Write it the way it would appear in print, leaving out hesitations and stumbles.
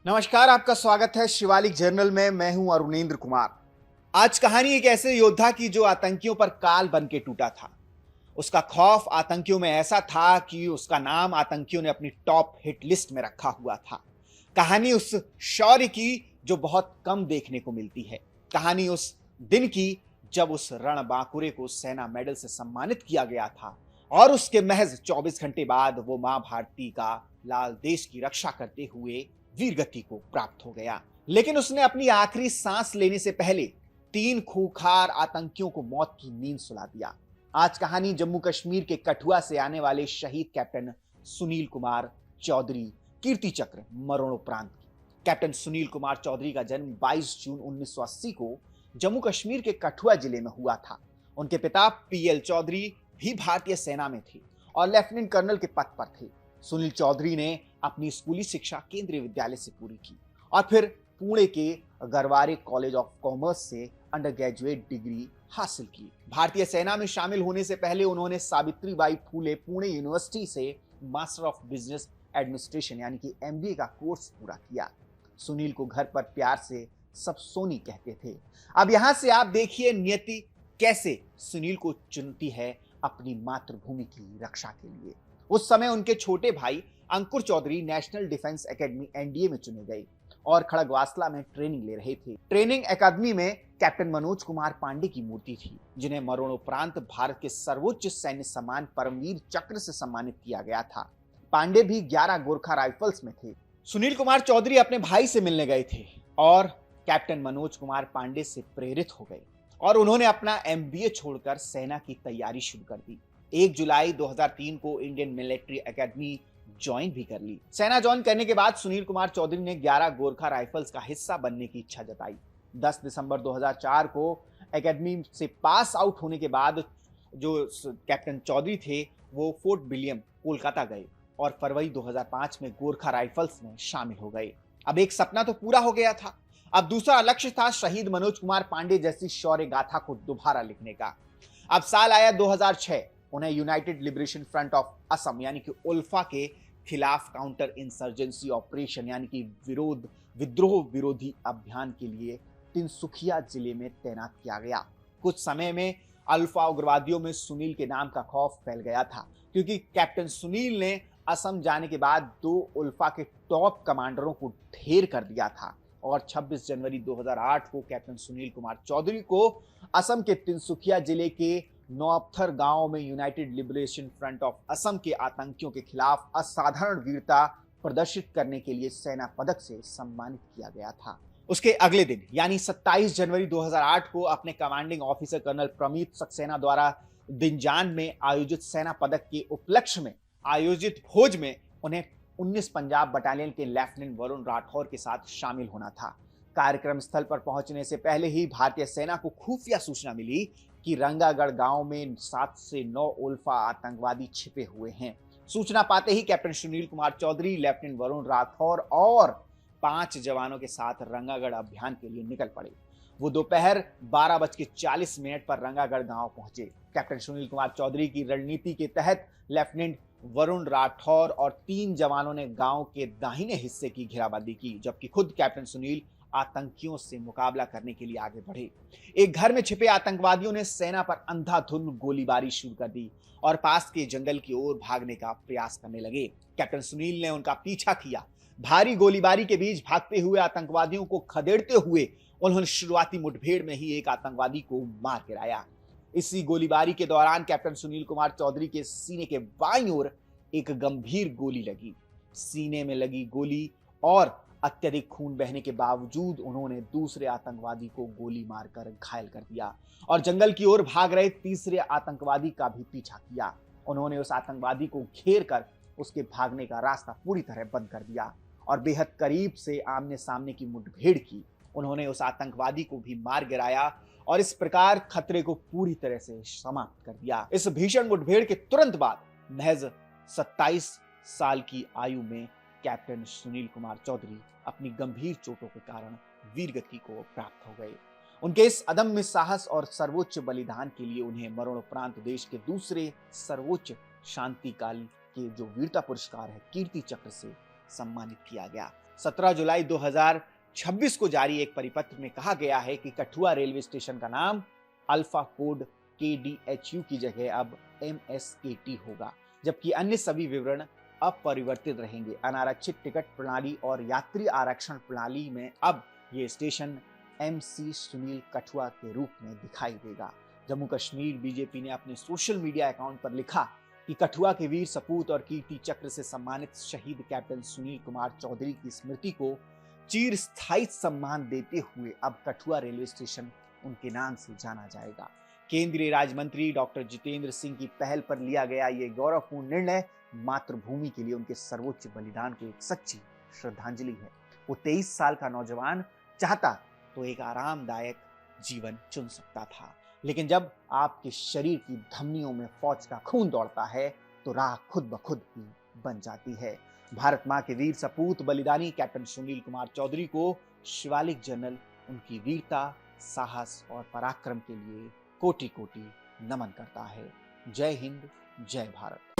नमस्कार, आपका स्वागत है शिवालिक जर्नल में। मैं हूं अरुणेंद्र कुमार। आज कहानी एक ऐसे योद्धा की जो आतंकियों पर काल बन के टूटा था। उसका खौफ आतंकियों में ऐसा था कि उसका नाम आतंकियों ने अपनी टॉप हिट लिस्ट में रखा हुआ था। कहानी उस शौर्य की जो बहुत कम देखने को मिलती है। कहानी उस दिन की जब उस रणबांकुरे को सेना मेडल से सम्मानित किया गया था और उसके महज 24 घंटे बाद वो मां भारती का लाल देश की रक्षा करते हुए वीरगति को प्राप्त हो गया। लेकिन उसने अपनी आखिरी सांस लेने से पहले 3 खूंखार आतंकियों को मौत की नींद सुला दिया। आज कहानी जम्मू कश्मीर के कठुआ से आने वाले शहीद कैप्टन सुनील कुमार चौधरी कीर्ति चक्र मरणोपरांत की। कैप्टन सुनील कुमार चौधरी का जन्म 22 जून 1980 को जम्मू कश्मीर के कठुआ जिले में हुआ था। उनके पिता पीएल चौधरी भी भारतीय सेना में थे और लेफ्टिनेंट कर्नल के पद पर थे। सुनील चौधरी ने अपनी स्कूली शिक्षा केंद्रीय विद्यालय से पूरी की और फिर पुणे के गरवारे कॉलेज ऑफ कॉमर्स से अंडर ग्रेजुएट डिग्री हासिल की। भारतीय सेना में शामिल होने से पहले उन्होंने सावित्रीबाई फूले पुणे यूनिवर्सिटी से मास्टर ऑफ बिजनेस एडमिनिस्ट्रेशन यानी कि एमबीए का कोर्स पूरा किया। सुनील को घर पर प्यार से सब सोनी कहते थे। अब यहां से आप देखिए नियति कैसे सुनील को चुनती है अपनी मातृभूमि की रक्षा के लिए। उस समय उनके छोटे भाई Ankur Chaudhary National Defence Academy NDA में चुने गए और खड़गवासला में ट्रेनिंग ले रहे थे। ट्रेनिंग एकेडमी में कैप्टन मनोज कुमार पांडे की मूर्ति थी, जिन्हें मरणोपरांत भारत के सर्वोच्च सैन्य सम्मान परमवीर चक्र से सम्मानित किया गया था। पांडे भी 11 गोरखा राइफल्स में थे। सुनील कुमार चौधरी अपने भाई से मिलने गए थे और कैप्टन मनोज कुमार पांडे से प्रेरित हो गए और उन्होंने अपना एमबीए छोड़कर सेना की तैयारी शुरू कर दी। 1 जुलाई 2003 को इंडियन मिलिट्री एकेडमी ज्वाइन भी कर ली। सेना ज्वाइन करने के बाद सुनील कुमार चौधरी ने 11 गोरखा राइफल्स का हिस्सा बनने की इच्छा जताई। 10 दिसंबर 2004 को एकेडमी से पास आउट होने के बाद जो कैप्टन चौधरी थे वो फोर्ट विलियम कोलकाता गए और फरवरी 2005 में गोरखा राइफल्स में शामिल हो गए। अब एक सपना तो पूरा हो गया था, अब दूसरा लक्ष्य था शहीद मनोज कुमार पांडे जैसी शौर्य गाथा को दोबारा लिखने का। अब साल आया 2006। उन्हें United liberation front of Assam यानी कि उल्फा के खिलाफ काउंटर इंसर्जेंसी ऑपरेशन यानी कि विद्रोह विरोधी अभियान के लिए तिनसुखिया जिले में तैनात किया गया। कुछ समय में अल्फा उग्रवादियों में सुनील के नाम का खौफ फैल गया था, क्योंकि कैप्टन सुनील ने असम जाने के बाद 2 उल्फा के टॉप कमांडरों को ढेर कर दिया था और 26 जनवरी 2008 को कैप्टन सुनील कुमार चौधरी को असम के तिनसुखिया जिले के नौपथर गांव में United liberation front of Assam के आतंकियों के खिलाफ असाधारण वीरता प्रदर्शित करने के लिए सेना पदक से सम्मानित किया गया था। उसके अगले दिन यानी 27 जनवरी 2008 को अपने commanding officer colonel Pramit Saxena द्वारा दिनजान में आयोजित सेना पदक के उपलक्ष्य में आयोजित भोज में उन्हें 19 पंजाब बटालियन के लेफ्टिनेंट वरुण राठौर के साथ शामिल होना था। कार्यक्रम स्थल पर पहुंचने से पहले ही भारतीय सेना को खुफिया सूचना मिली कि रंगागढ़ गांव में 7 से 9 उल्फा आतंकवादी छिपे हुए हैं। सूचना पाते ही कैप्टन सुनील कुमार चौधरी, लेफ्टिनेंट वरुण राठौर और 5 जवानों के साथ रंगागढ़ अभियान के लिए निकल पड़े। वो दोपहर 12:40 पर रंगागढ़ गांव पहुंचे। कैप्टन सुनील कुमार चौधरी की रणनीति के तहत लेफ्टिनेंट वरुण राठौर और 3 जवानों ने गांव के दाहिने हिस्से की घेराबंदी की, जबकि खुद कैप्टन सुनील आतंकियों से मुकाबला करने के लिए आगे बढ़े। एक घर में छिपे आतंकवादियों ने सेना पर अंधाधुंध गोलीबारी शुरू कर दी और पास के जंगल की ओर भागने का प्रयास करने लगे। कैप्टन सुनील ने उनका पीछा किया। भारी गोलीबारी के बीच भागते हुए आतंकवादियों को खदेड़ते हुए उन्होंने शुरुआती मुठभेड़ में ही एक आतंकवादी को मार गिराया। इसी गोलीबारी के दौरान कैप्टन सुनील कुमार चौधरी के सीने के बाईं ओर एक गंभीर गोली लगी। सीने में लगी गोली और अत्यधिक खून बहने के बावजूद उन्होंने दूसरे आतंकवादी को गोली मारकर घायल कर दिया और जंगल की ओर भाग रहे तीसरे आतंकवादी का भी पीछा किया। उन्होंने उस आतंकवादी को घेर कर उसके भागने का रास्ता पूरी तरह बंद कर दिया और बेहद करीब से आमने सामने की मुठभेड़ की। उन्होंने उस आतंकवादी को भी मार गिराया और इस प्रकार खतरे को पूरी तरह से समाप्त कर दिया। इस भीषण मुठभेड़ के तुरंत बाद महज 27 साल की आयु में कैप्टन सुनील कुमार चौधरी अपनी गंभीर चोटों के कारण वीरगति को प्राप्त हो गए। उनके इस अदम्य साहस और सर्वोच्च बलिदान के लिए उन्हें मरणोपरांत देश के दूसरे सर्वोच्च शांति काल के जो वीरता पुरस्कार है कीर्ति चक्र से सम्मानित किया गया। 17 जुलाई 2026 को जारी एक परिपत्र में कहा गया है कि कठुआ रेलवे स्टेशन का नाम अल्फा कोड KDHU की जगह अब MSKT होगा, जबकि अन्य सभी विवरण अपरिवर्तित रहेंगे। अनारक्षित टिकट प्रणाली और यात्री आरक्षण प्रणाली में अब ये स्टेशन MC सुनील कठुआ के रूप में दिखाई देगा। जम्मू कश्मीर बीजेपी ने अपने सोशल मीडिया अकाउंट पर लिखा कि कठुआ के वीर सपूत और कीर्ति चक्र से सम्मानित शहीद कैप्टन सुनील कुमार चौधरी की स्मृति को चिरस्थायी सम्मान देते हुए अब कठुआ रेलवे स्टेशन उनके नाम से जाना जाएगा। केंद्रीय राज्य मंत्री डॉक्टर जितेंद्र सिंह की पहल पर लिया गया ये गौरवपूर्ण निर्णय मातृभूमि के लिए उनके सर्वोच्च बलिदान को एक सच्ची श्रद्धांजलि है। वो 23 साल का नौजवान चाहता तो एक आरामदायक जीवन चुन सकता था, लेकिन जब आपके शरीर की धमनियों में फौज का खून दौड़ता है तो राह खुद ब खुद ही बन जाती है। भारत मां के वीर सपूत बलिदानी कैप्टन सुनील कुमार चौधरी को शिवालिक जर्नल उनकी वीरता, साहस और पराक्रम के लिए कोटि कोटि नमन करता है। जय हिंद, जय भारत।